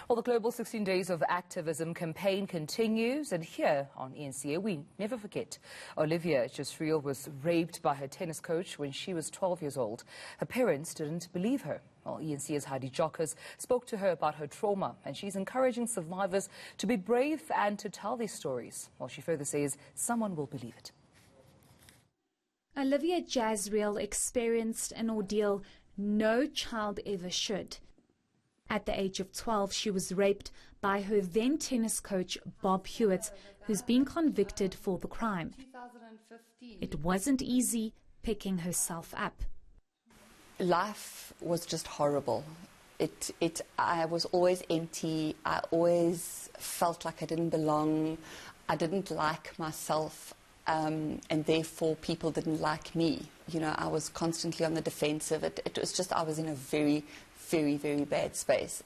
Well, the global 16 Days of Activism campaign continues, and here on eNCA, we never forget. Olivia Jasriel was raped by her tennis coach when she was 12 years old. Her parents didn't believe her. Well, eNCA's Heidi Giokos spoke to her about her trauma, and she's encouraging survivors to be brave and to tell their stories. Well, she further says someone will believe it. Olivia Jasriel experienced an ordeal no child ever should. At the age of 12, she was raped by her then tennis coach, Bob Hewitt, who's been convicted for the crime. It wasn't easy picking herself up. Life was just horrible. I was always empty. I always felt like I didn't belong. I didn't like myself, and therefore people didn't like me. You know, I was constantly on the defensive. It was just, I was in a very, very bad space.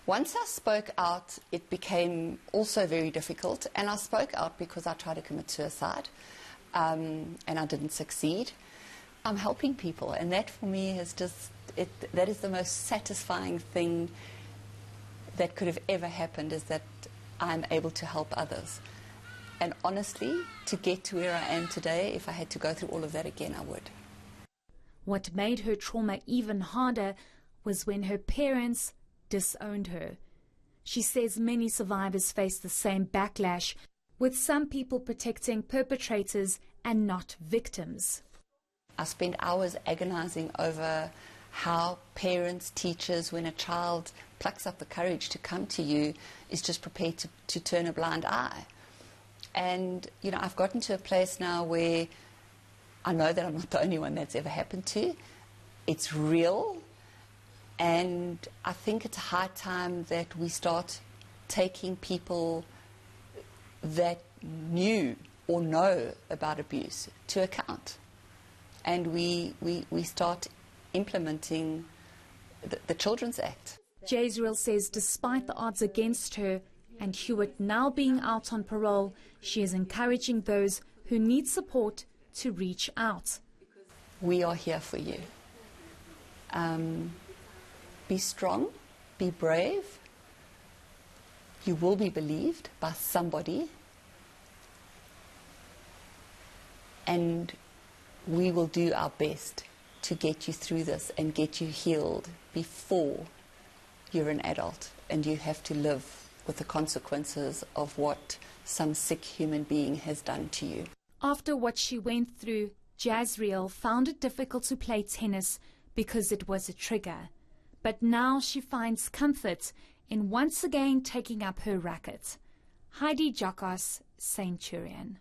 Once I spoke out, it became also very difficult, and I spoke out because I tried to commit suicide, and I didn't succeed. I'm helping people, and that for me is just, that is the most satisfying thing that could have ever happened, is that I'm able to help others. And honestly, to get to where I am today, if I had to go through all of that again, I would. What made her trauma even harder was when her parents disowned her. She says many survivors face the same backlash, with some people protecting perpetrators and not victims. I spend hours agonizing over how parents, teachers, when a child plucks up the courage to come to you, is just prepared to turn a blind eye. And, you know, I've gotten to a place now where I know that I'm not the only one that's ever happened to. It's real. And I think it's high time that we start taking people that knew or know about abuse to account. And we start implementing the Children's Act. Jasriel says despite the odds against her and Hewitt now being out on parole, she is encouraging those who need support to reach out. We are here for you. Be strong, be brave. You will be believed by somebody. And we will do our best to get you through this and get you healed before you're an adult and you have to live with the consequences of what some sick human being has done to you. After what she went through, Jasriel found it difficult to play tennis because it was a trigger. But now she finds comfort in once again taking up her racket. Heidi Giokos, Centurion.